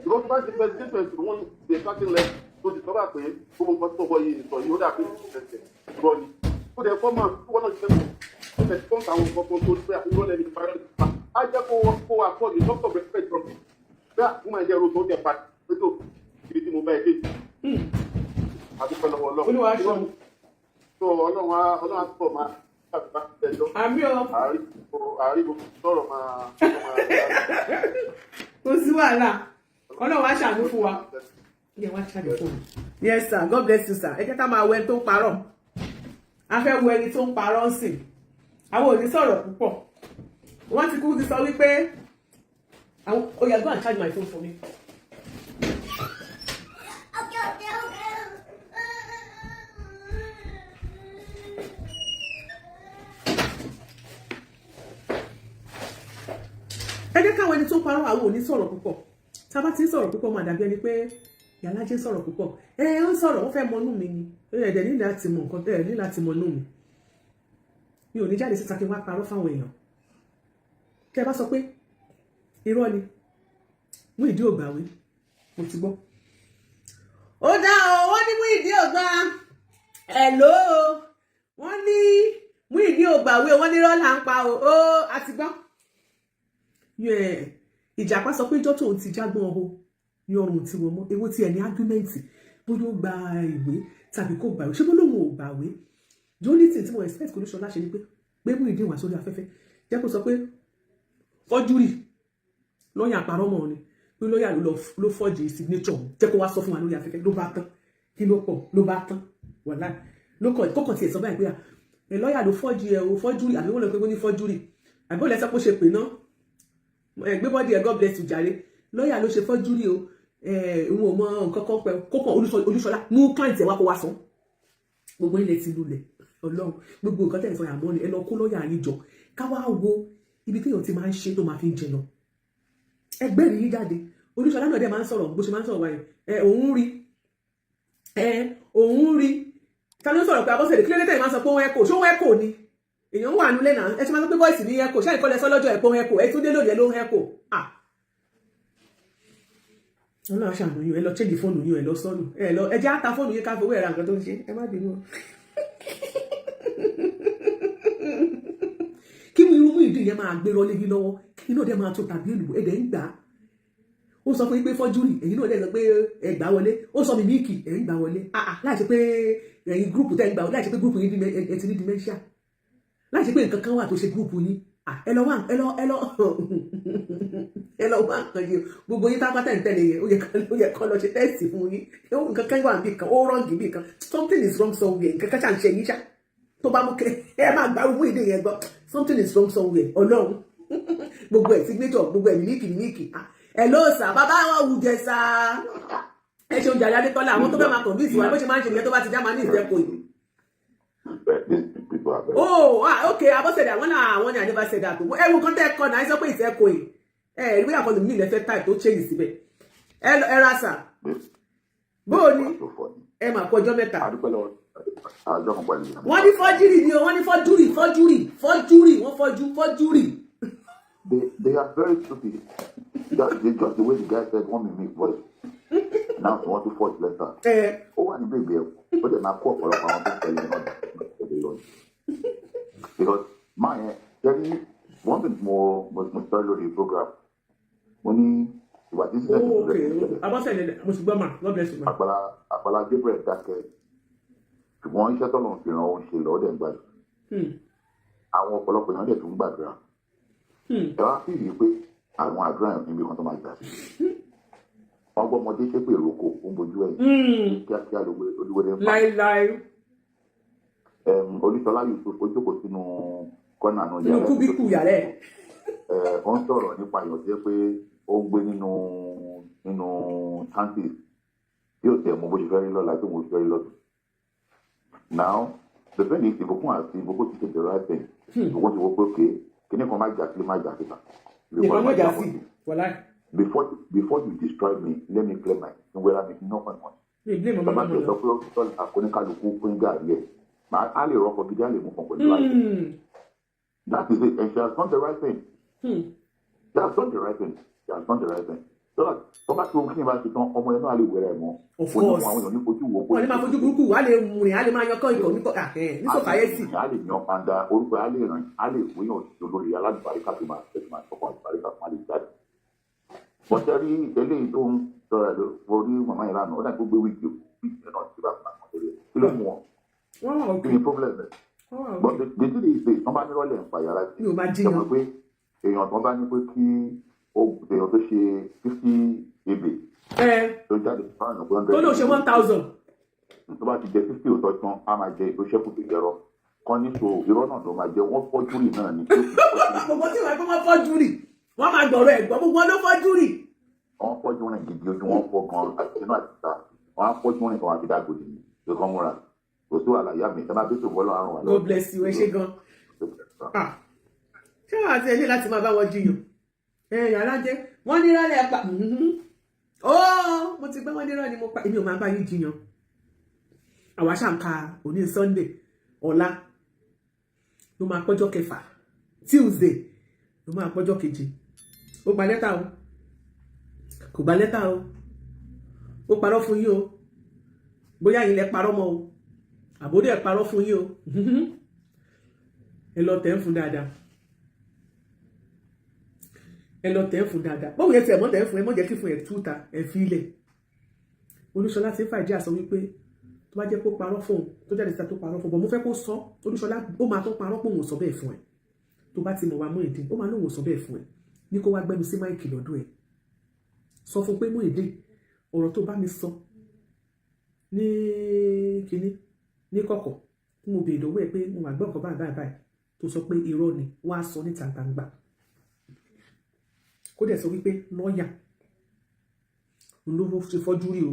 ìgbọ́ tó bá ti presentation ìṣòro wọn ti ẹ̀ starting level tó ti sọ́bà pé gbogbo nǹkan tó bọ̀ yìí sọ yìí ó dà pé ìṣẹ̀ṣẹ̀ rọ ni ó dẹ̀ fọ́ máa tó wọ́n náà ti fẹ́ ó tẹ̀ tó ń ta àwọn nǹkan tó tó pé àkókò lẹ́ni ìparí á jẹ́ kó wà kọ́ ní doctor respect from bẹ́ẹ̀ àkókò máa jẹ́ ro tó tẹ̀ pa pé tó ibi tí mo bá ẹ dé àdúgbò lọ́wọ́ ọlọ́run tó ọlọ́run á pọ̀ máa ṣàbíbá tẹ̀jọ́ àárín sọ̀rọ̀ máa kò sí wàhálà ọlọ́run á ṣàánú fún wa. Yes sir, God bless you sir. Ẹ jẹ́ ká máa wo ẹni tó ń parọ́. A fẹ́ wo ẹni tó ń parọ́ sí. Àwọn ò ní sọ̀rọ̀ púpọ̀. Wọ́n ti kú ti sọ wípé oh yeah, go and charge my phone for me. Ẹ jẹ́ káwọn ẹni tó ń parọ́ àwọn ò ní sọ̀rọ̀ púpọ̀. Tá bá ti ń sọ̀rọ̀ púpọ̀ máa dàbí ẹni pé Iyalaje sọ̀rọ̀ púpọ̀ ó ń sọ̀rọ̀ wọ́n fẹ́ mọ inú mi ni ẹ̀dẹ̀ ní láti mọ nǹkan ní láti mọ inú mi mi ò ní jáde síta kí n wá parọ́ fáwọn èèyàn kẹ́ bá sọ pé irọ́ ni Muyideen ò gbàwé mo ti gbọ́. Ó dá o wọ́n ní Muyideen ò gbà hello wọ́n ní Muyideen ò gbàwé wọ́n ní rọ́lá ń pa o ó àti gbọ́. Ìjàpá sọ pé ìjọ́ tóun ti jágbọ́n ọ̀hún ní ọrùn tí wọ́n mọ́ ewu tí ẹ̀ ní ágúmẹ́ǹtì bóyá ó gba ìwé tàbí kò gbàwé ṣé bó lóun ò gbàwé the only thing tí mo expect kò ní Ṣọlá ṣe ni pé Muyideen wà sórí afẹ́fẹ́ jẹ́ kó sọ pé fọ́júrì lọ́ọ̀yà àparọ́ mọ́ ni pé lọ́ọ̀yà ló fọ́jì signature jẹ́ kó wá sọ fún wa lórí afẹ́fẹ́ ló bá tán kí ló pọ̀ ló bá tán wàlá kókàn tiẹ̀ sọ báyìí pé lọ́ọ̀yà ló fọ́jì ẹ̀ o fọ́júrì àbí wọ́n lọ pé wọ́n ní fọ́júrì àbí wọ́n lẹ́sẹ̀ pé ó ṣe pè náà gbé bọ́dì ẹ̀ God bless you jàre lọ́ọ̀yà ló ṣe fọ́júrì o òun ò mọ nǹkan kan pẹ́ kókàn Olúṣọlá mú client ẹ̀ wá kó wá sọ gbogbo ilẹ̀ ti lulẹ̀ Ọlọ́run gbogbo nǹkan tẹ̀ ń sọ yà mọ́ ni ẹ lọ kó lọ́ọ̀yà yín jọ ká wá wo ibi téèyàn ti máa ń ṣe tó máa fi ń jẹ lọ ẹgbẹ́ rí yín jáde Olúṣọlá náà dẹ̀ máa ń sọ̀rọ̀ bó ṣe máa ń sọ̀rọ̀ wáyé òun rí ta ló ń sọ̀rọ̀ pé Abọ́sẹ̀dé kí ló dé tẹ̀yìn máa ń sọ pé òun ẹ̀kọ́ ṣó òun ẹ̀kọ́ ni èèyàn wà nulẹ̀ náà ẹ ṣe máa ń sọ pé bọ́ìsì ní ẹ̀kọ́ ṣáà ìkọlẹ̀ sọ́lọ́jọ́ ẹ̀pọ̀ ẹ̀kọ́ ẹ tún dé lónìí ẹ ló ń ẹ̀kọ́ Ọlọ́run ṣàánú yín ẹ lọ change fóònù yín ẹ lọ sọnù ẹ jẹ́ àta fóònù yín ká fowó ẹ̀rà nǹkan tó ń ṣe ẹ má bínú kí ni irú Muyideen yẹn máa gbé rọlé yín lọ́wọ́ kí náà dẹ̀ máa tó tàbí èlùbọ́ ẹ̀dẹ̀ ń gbà á ó sọ fún yín pé fọ́júrì ẹ̀yin náà dẹ̀ sọ pé ẹ gbà wọlé ó sọ mímíìkì ẹ̀ ń gbà wọlé láì ṣe pé ẹ̀yin gúrùpù tẹ́ ń gbà wọlé láì ṣe pé gúrùpù yín ẹ ti ní dementia láì ṣe pé nǹkan kan wà tó ṣe gúrùpù yín ẹ lọ wá nǹkan yìí gbogbo yín tápátá ń tẹ̀lé yẹn ó yẹ kán lọ ṣe tẹ́sì fún yín nǹkan kan wà níbì kan ó rọ́ǹgì níbì kan something is wrong somewhere nǹkan kan ṣà ń ṣe yín ṣá tó bá mú kẹ ẹ máa gbárù Muyideen yẹn gbọ́ something is wrong somewhere Ọlọ́run gbogbo ẹ̀ signature gbogbo ẹ̀ mílíkì ẹ ló sà bàbá wa wù jẹ sà ẹ ṣe oúnjẹ alẹ́ Adékọ́lá àwọn tó fẹ́ máa convince wa bó ṣe máa ń ṣe ìyẹn tó bá ti já máa ní ìfẹ́kọ̀ọ́ yìí. Okay Abọ́sẹ̀dé àwọn ni I never said that ẹ̀wù kan tẹ́ ẹ kọ́ náà ẹ sọ pé ìfẹ́kọ̀ọ́ yìí ìwé àkọlù mi ilẹ̀ fẹ́ táì tó change síbẹ̀ ẹ ra sà bóò ni ẹ mà kọjọ́ mẹ́ta. wọ́n ní fọ́júrì ni o wọ́n ní fọ́júrì wọ́n fọ́júrì. They are very stupid. They just the way the guy said one minute voice. Now they want to forge letter. Ó wà ní bèbè ẹ̀ ó dẹ̀ máa kó ọ̀pọ̀lọpọ̀ àwọn tó tẹ̀lé náà. Because my one thing more start lórí program. Mo ní ìwà tí sílẹ̀ tó lẹ̀. Abọ́sẹ̀dé mo sì gbọ́ mà God bless you ma. Agbàlá Gabriel dákẹ́. Ṣùgbọ́n iṣẹ́ tọ́lọ̀ fi ràn ó ń ṣe lọ́ọ́ dẹ̀ ń gbàdúrà. Àwọn ọ̀pọ̀lọpọ̀ èèyàn dẹ̀ tún gbàdúrà. Ẹ wá sí ìyí pé àwọn àdúrà yẹn níbi kan tó máa gbà sí. Wọ́n gbọ́ ọmọdé ṣe pé èrò kò ń bojú ẹ̀yìn. Kíákíá olúwẹ̀dẹ̀ ń fa. Láíláí. Olúṣọlá Yusuf ó jókòó sínú kọ́nà náà yàrá. Inú kúbíkù yàrá ẹ̀. Ó ń sọ̀rọ̀ nípa ìyọ̀tí pé ó ń gbé nínú táǹkì yóò tẹ̀ mọ́ bó ṣe fẹ́ rí lọ́la tó mo ṣe fẹ́ rí lọ́dún. Now the thing is Ibukun àti Ibukun ti ṣe the right thing. Ibukun ti wọ́n pé okay kíní kan máa jà sí máa jà síta. Ìbọn máa jà sí wọlá. Before you destroy me let me clear my wẹ́rẹ́ mi iná kan mọ́. Bàbá mi ò sọ pé àkóníkálukú fún gàrí ẹ̀ á lè rọ́pò gidi á lè mú kan pẹ̀lú láìpẹ́. That is it and she has done the right thing. She has done the right thing. So that ọba tí o kí ni bá ṣe tán ọmọ yẹn náà lè wẹ̀rẹ̀ ẹ̀ mọ́. Of course. Àwọn èèyàn ní fojú wo. Wọ́n ní máa fojú burúkú wà á lè rìn á lè máa yan kọ́ ikọ̀ nísọ̀fàyẹ́sì. A lè yan panda orúkọ a lè rìn a lè wíyàn òṣìṣẹ́ olórí aládùbáríkà tó máa tọ́kọ̀ àdùbáríkà tó máa lè jáde. Bọ́sẹ̀ rí eléyìí tó ń sọ̀rọ̀ ẹ̀ lórí màmá yẹn lánàá ó dà gbogbo wíìgì náà ti bá máa kọ́ lórí ẹ̀ kí ló mú wọn. Kí ni problem ẹ̀? But the thing is pé wọ́n bá ní rọ́lẹ̀ ń pa yàrá sí. Sọ pé èèyàn tó bá ní pé kí èèyàn tó ṣe 50 ebè. Tó jáde fáwọn ọ̀gbọ́n tó ló ṣe 1000. Tó bá ti jẹ 50 òtọ́ tán á máa jẹ ètò ṣẹ́kù tó yẹrọ. Kọ́ ní so irọ́ náà tó máa jẹ wọ́n fọ́júrì náà ni. Gbogbo tí wọ́n fẹ́ fọ́júrì wọ́n máa gbọ̀rọ̀ ẹ̀ gbọ́ gbogbo ló fọ́júrì. Wọ́n fọ́júrì gidi ojú wọn fọ́ gan àti inú àti ìta. Wọ́n á fọ́júrì kan àti dàgbòdì ní ìkan múra. Kò sí wàhálà ìyá mi ẹ máa bí tó bọ́ lọ́rùn wà lọ́wọ́. God bless you ẹ ṣe gan. Ṣé wàá ti ẹni láti máa bá wọn jiyàn? Iyalaje wọ́n ní rálẹ̀ pa mo ti gbọ́ wọ́n ní rálẹ̀ ni mo pa èmi ò máa bá yín jiyàn. Àwa ṣàǹkà òní Sunday ọ̀la ló máa pọ́jọ́ kẹfà Tuesday ló máa pọ́jọ́ keje ó gba lẹ́tà o kò gba lẹ́tà o ó parọ́ fún yín o bóyá yín lẹ parọ́ mọ́ o àbódé ẹ̀ parọ́ fún yín o ẹ lọ tẹ̀ ń fún dáadáa ẹ lọ tẹ̀ ń fún dáadáa báwo yẹn tẹ̀ mọ́ tẹ̀ ń fún ẹ mọ́ jẹ́ kí fún ẹ túta ẹ fi ilẹ̀ Olúṣọlá ti ń fàájì àsọ wípé tó bá jẹ́ kó parọ́ fún tó jáde síta tó parọ́ fún bọ̀ mo fẹ́ kó sọ Olúṣọlá ó máa tó parọ́ pé òun ò sọ bẹ́ẹ̀ fún ẹ tó bá ti mọ̀ wá Muyideen ó máa lóun ò sọ bẹ́ẹ̀ fún ẹ ní kó wá gbẹ́nu sí máìkì lọ́dún ẹ sọ fún pé Muyideen ọ̀rọ̀ tó bá mi sọ ní kinní ní kọ̀kọ̀ tí mo béèrè lọ́wọ́ ẹ pé mo máa gbọ́ nǹkan báyìí tó sọ pé irọ́ ni wọ́n á sọ níta gbangba kó dẹ̀ sọ wípé lọ́ọ̀yà olówó ti fọ́jú rí o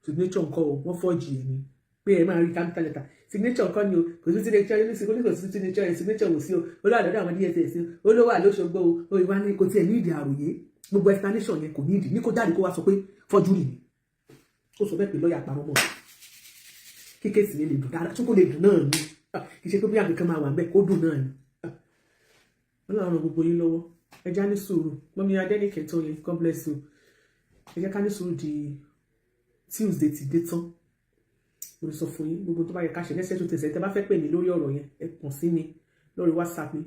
signature nǹkan o wọ́n fọ́ọ̀jì ẹ̀ ni pé ẹ máa rí capital letter signature nǹkan ni o kò sí signature ní kò sí signature ẹ̀ signature wò sí o ó lọ́wọ́ àdọ́dọ́ àwọn DSS ó lọ́wọ́ àlóṣogbo o ìwà ni kò tiẹ̀ ní ìdí àròyé gbogbo explanation yẹn kò ní ìdí ní kó jáde kó wá sọ pé fọ́jú rí ni ó sọ bẹ́ẹ̀ pé lọ́ọ̀yà parọ́ mọ́ kíkẹ́ sì lè dùn dáadáa tí kò lè dùn náà ni kì í ṣe pé bí àgbẹ̀kan máa wà ń bẹ̀ kó dùn náà ni wọ́n lọ́wọ́ ràn gbogbo yín lọ́wọ́ ẹ já ní sùúrù mọ́mí Adéníkẹ́ tó yẹ God bless you ẹ jẹ́ ká ní sùúrù di Tuesday ti dé tán mo sọ fún yín gbogbo tó bá yẹ ká ṣe lẹ́sẹ̀ tó tẹ̀sẹ̀ tẹ́ bá fẹ́ pè mí lórí ọ̀rọ̀ yẹn ẹ kàn sí mi lórí WhatsApp mi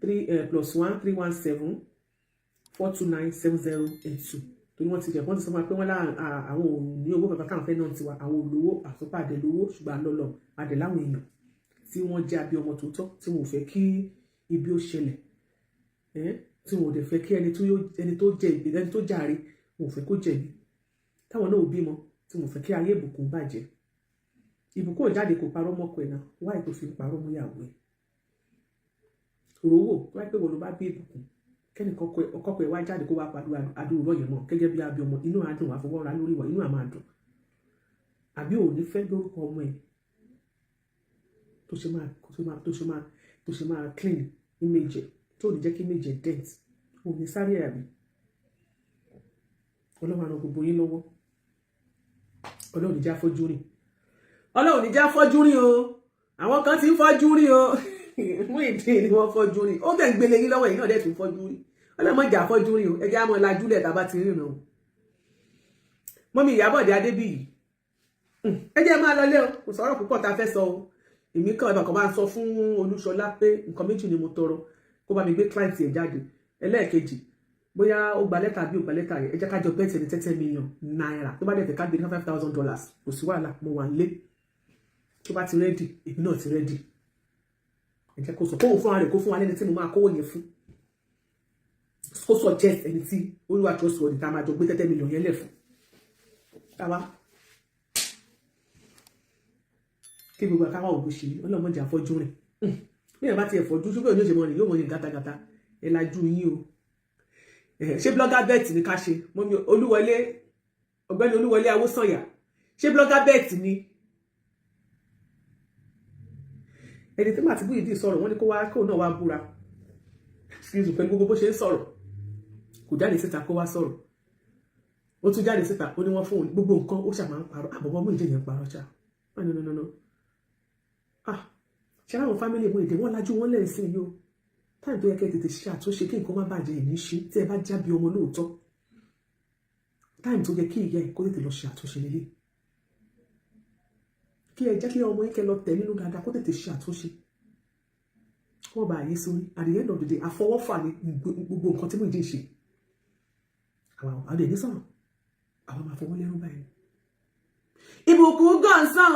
3+1 317 429 7082 torí wọ́n ti jẹ́ wọ́n ti sọ pé wọ́n lá àwọn òun ní owó kankan káwọn fẹ́ náà tiwa àwọn olówó àtúpàdé lówó ṣùgbọ́n àlọ́lọ́ adẹ̀ láwọn èèyàn tí wọ́n jẹ́ abí ọmọ tòótọ́ tí wọn ò fẹ́ kí ibi ó ṣẹlẹ̀ tí wọn ò dẹ̀ fẹ́ kí ẹni tó jàre wọn ò fẹ́ kó jẹ̀bi táwọn náà ò bímọ tí wọn ò fẹ́ kí ayé Ìbukun bàjẹ́ Ìbukun ò jáde kó parọ́ mọ́kọ ẹ̀ náà wáyé tó fi ń parọ́ mọ́ ìyàwó ẹ̀ òrówó wáyé pé wọn ló bá bí Ìbukun kẹ́ni kọ́kọ́ ẹ̀ wá jáde kó wá pàdé àdúró lọ́yẹ̀ mọ́ gẹ́gẹ́ bí abí ọmọ inú àdùn àfọwọ́ra lórí wa inú àmà dùn àbí ò ní fẹ́ lórúkọ ọmọ ẹ̀ tó ṣe máa clean image tó ní jẹ́ kí image dent ò ní sáré àbí ọlọ́run àrùn gbogbo yín lọ́wọ́ ọlọ́run ní já fọ́jú rìn ọlọ́run ní já fọ́jú rìn o àwọn kan ti ń fọ́jú rìn o Muyideen ni wọ́n fọ́jú rìn ó bẹ̀ ń gbélé yín lọ́wọ́ yìí náà dẹ̀ tún fọ́jú rìn ọlọ́mọ jà fọ́jú rìn o ẹ jẹ́ àmọ́ lajúlẹ̀ tá a bá ti rìn o mọ́mí Ìyábọ̀dé Adébíyì ẹ jẹ́ máa lọlé o kò sọ̀rọ̀ púpọ̀ tá a fẹ́ sọ o èmi kan ìbàkan máa sọ fún Olúṣọlá pé nǹkan méjì ni mo tọrọ kó bá mi gbé client ẹ̀ jáde ẹlẹ́ẹ̀kejì bóyá ó gba lẹ́tà bí ó gba lẹ́tà rẹ̀ ẹ jẹ́ ká jọ bẹ́ẹ̀ tẹ̀lé 30 million naira tó bá dẹ̀ tẹ̀ ká gbé ní $5,000 kò sí wàhálà mo wà nílé tó bá ti rẹ́dì èmi náà ti rẹ́dì ẹ jẹ́ kó sọ kóhùn fún ara rẹ̀ kó fún wa lẹ́ni tí mo máa kówó yẹn fún kó sọ jẹ́ ẹni tí olúwa tó sọ ọ̀dì tá a máa jọ gbé 30 million yẹn lẹ̀ fún táwa kí gbogbo àkáwà òbí ṣe ọlọ́mọdé àfọ́jú rìn bí ẹ̀ bá ti ẹ̀fọ́jú ṣúgbọ́n ní òṣèmọ́ ni yóò mọ̀ ní gátagátá ẹ lajú yín o ṣé blogger bet ni ká ṣe mọ́mí Olúwọlé ọ̀gbẹ́ni Olúwọlé Awósànyà ṣé blogger bet ni ẹni tí màtí Muyideen sọ̀rọ̀ wọ́n ní kó náà wá búra excuse pẹ̀lú gbogbo bó ṣe ń sọ̀rọ̀ kò jáde síta kó wá sọ̀rọ̀ ó tún jáde síta ó ní wọ́n fún gbogbo nǹkan ó ṣàmà ń parọ́ àbọ̀bọ̀ Muyideen yẹn parọ́ ṣá no ṣe láwọn fámílì Muyideen wọ́n lajú wọ́n lẹ́sìn yìí o táì tó yẹ kẹ́ tètè ṣe àtúnṣe kí nǹkan má bàjẹ́ ẹ̀ ní ṣe tí ẹ bá jábí ọmọ lóòótọ́ táì tó yẹ kí ìyá ẹ̀ kó tètè lọ ṣe àtúnṣe lélẹ̀ kí ẹ jẹ́ kí ọmọ yín kẹ́ lọ tẹ̀ nínú dáadáa kó tètè ṣe àtúnṣe wọ́n bá yé sórí at the end of the day àfọwọ́fà ni gbogbo nǹkan tí Muyideen ṣe àwọn àdé ní sọ̀rọ̀ àwọn máa fọwọ́ lẹ́rú báyìí. Ìbùkún gọ̀ǹsán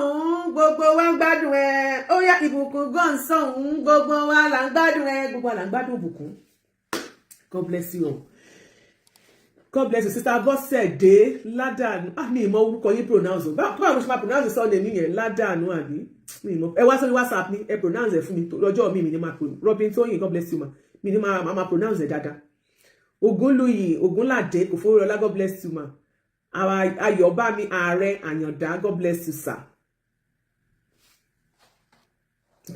gbogbo wa ń gbádùn ẹ ó yá Ìbùkún gọ̀ǹsán gbogbo wa là ń gbádùn ẹ gbogbo wa là ń gbádùn Ìbùkún. God bless you all. God bless you sister Bọ́sẹ̀dé Ládàánú mi ìmọ̀ orúkọ yín pronounce o báwo ló ṣe máa pronounce sọ́ọ̀nì mi yẹn Ládàánú àbí mi ìmọ̀ ẹ wá sórí WhatsApp ni ẹ pronounce ẹ fún mi lọ́jọ́ mi ní máa Robin Tóyìn God bless you ma mi ní máa pronounce ẹ dáadáa Ògúnlùyì Ògúnládé Kòfórólọ́lá God bless you ma Ayọ̀bámi Ààrẹ Àyàndá God bless you sir.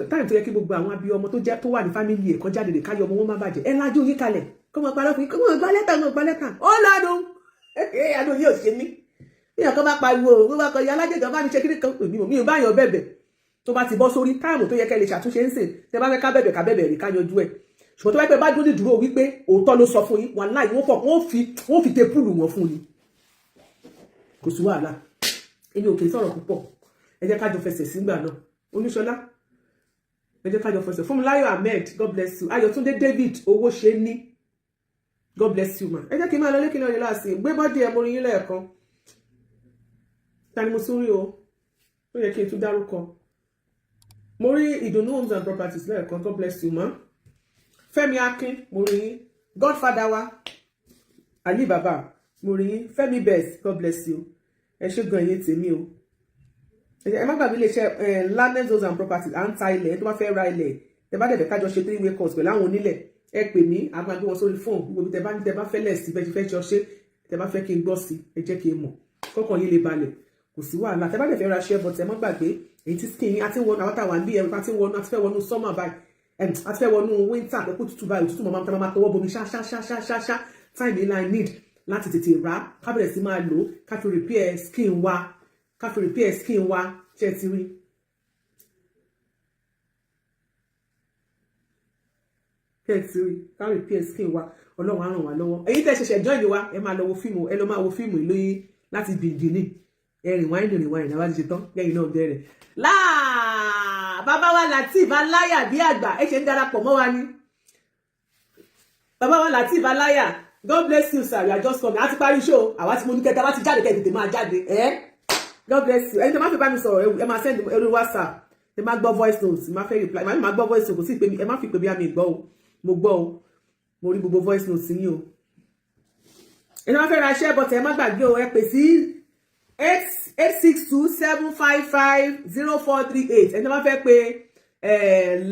Táyì tó yẹ kí gbogbo àwọn abiyọmọ tó wà ní fámìlì ẹ̀ kan jáde lè káyọ̀ ọmọ wọn má bàjẹ́ ẹ lájú yín kalẹ̀ kó mọ parọ́ fún yín kó mọ gbá lẹ́tà ó lọ́dún àdó yóò ṣe mí èèyàn kan bá pariwo ó bá kọ Iyalaje ìjọba mi ṣe kí nìkan mi ò bá yàn bẹ̀bẹ̀ tó bá ti bọ́ sórí táìmù tó yẹ kẹ́ lè ṣàtúnṣe ń sìn tẹ́ bá fẹ́ ká bẹ̀bẹ̀ rí ká yanjú ẹ̀ ṣùgbọ́n tó bá pẹ́ bá dúró dúró wípé òótọ́ ló sọ fún yín wà láì wọ́n fi tepúlù wọn fún yín kò sí wàhálà èmi ò kì í sọ̀rọ̀ púpọ̀ ẹ jẹ́ ká jọ fẹsẹ̀ sígbà náà Olúṣọlá ẹ jẹ́ ká jọ fẹsẹ̀ Fúnmiláyọ̀ Ahmed God bless you Ayọ̀túndé David owó ṣe ní God bless you ma ẹ jẹ́ kí n máa lọ lékè náà nílá sí gbé bọ́dì ẹ̀ mo rí yín lẹ́ẹ̀kan ta ni mo tún rí o ó yẹ kí n tún dárúkọ mo rí Ìdùnnú homes and properties lẹ́ẹ̀kan God bless you ma Fẹ́mi Akin mo rí yín Godfather wa Ali Baba mo rí yín Fẹ́mi Best God bless you ẹ ṣé gan yín tèmi o ẹ má gbàgbé lè ṣe Láàrin homes and properties à ń ta ilẹ̀ tó bá fẹ́ ra ilẹ̀ tẹ bá dẹ̀ kájọ ṣe 3-way course pẹ̀lú àwọn onílẹ̀ ẹ pè mí àgbàgbé wọn sórí fóònù gbogbo tẹ bá fẹ́ lẹ̀ sí bẹ́ẹ̀ fẹ́ jọ ṣe tẹ bá fẹ́ kí n gbọ́ sí ẹ jẹ́ kí n mọ̀ kọ́kàn yín lè balẹ̀ kò sí wàhálà tẹ bá dẹ̀ fẹ́ ra share but ẹ má gbàgbé èyí tí skin yín àti wọnú àwọn táwọn àbí ẹrù àti fẹ́ wọnú summer báyìí àti fẹ́ wọnú winter pẹ̀kú tútù báyìí òtútù mọ̀ máa tọwọ́ bomi ṣáṣáṣáṣáṣá time yìí la need láti tètè rà ká bẹ̀rẹ̀ sí máa lò ká fi repair skin wa ṣe ti rí. ká repair skin wa ọlọ́run á ràn wá lọ́wọ́ èyí tẹ́ ṣẹ̀ṣẹ̀ join wa ẹ máa lọ wo fíìmù ẹ lọ máa wo fíìmù ìlú yín láti bìgínì ẹ̀rìn wáìnì náà ti ṣe tán lẹ́yìn náà bẹ̀rẹ̀ bàbá wa Lateef Aláyà bí àgbà ẹ ṣe ń darapọ̀ mọ́ wa ní bàbá wa Lateef Aláyà God bless you sir you are just coming àti parí show àwa tí mo ní kẹta wá ti jáde kẹ́ tètè máa jáde God bless you ẹni tó máa fi bá mi sọ̀rọ̀ ẹ máa send ẹrú WhatsApp ẹ máa gbọ́ voice notes ẹ máa fẹ́ reply ẹ máa gbọ́ voice notes kò sí pé ẹ má fi pè bí àmì ìgbọ́ o mo gbọ́ o mo rí gbogbo voice notes yín o ẹni wọ́n fẹ́ ra share button ẹ má gbàgbé o ẹ pè sí 862-755-0438 ẹni wọ́n fẹ́ pé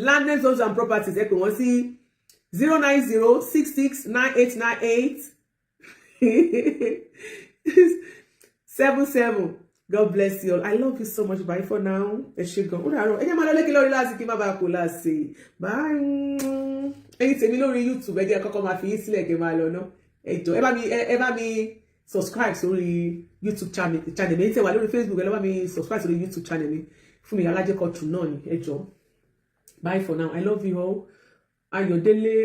Láàrin homes and properties ẹ pè wọ́n sí 090-669898-77 God bless you all. I love you so much. Bye for now. Ẹ ṣé gan. Ó dàárọ̀. Ẹ jẹ́ máa lọ lékè lórí láti kí má bàa kó láàṣẹ. Bye. Ẹ̀yin tèmi lórí YouTube ẹ jẹ́ kọ́kọ́ máa fi yín sílẹ̀ kí n máa lọ ná. Ẹ jọ̀ọ́ ẹ bá mi subscribe sórí YouTube channel mi. Ẹ̀yin tẹ́ wà lórí Facebook ẹ lọ bá mi subscribe sórí YouTube channel mi. Fún mi Iyalaje Culture náà ni. Ẹ jọ̀ọ́. Bye for now. I love you all. Ayọ̀délé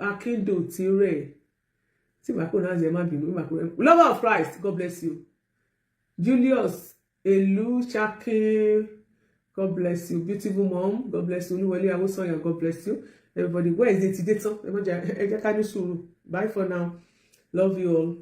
Akíndù tirẹ̀. Tí màá kó náà ṣe má bínú. Lover of Christ. God bless you. Julius Eluchakin, God bless you. Beautiful mom, God bless you. Oluwole Awosanya, God bless you. Everybody, where is it today? Bye for now. Love you all.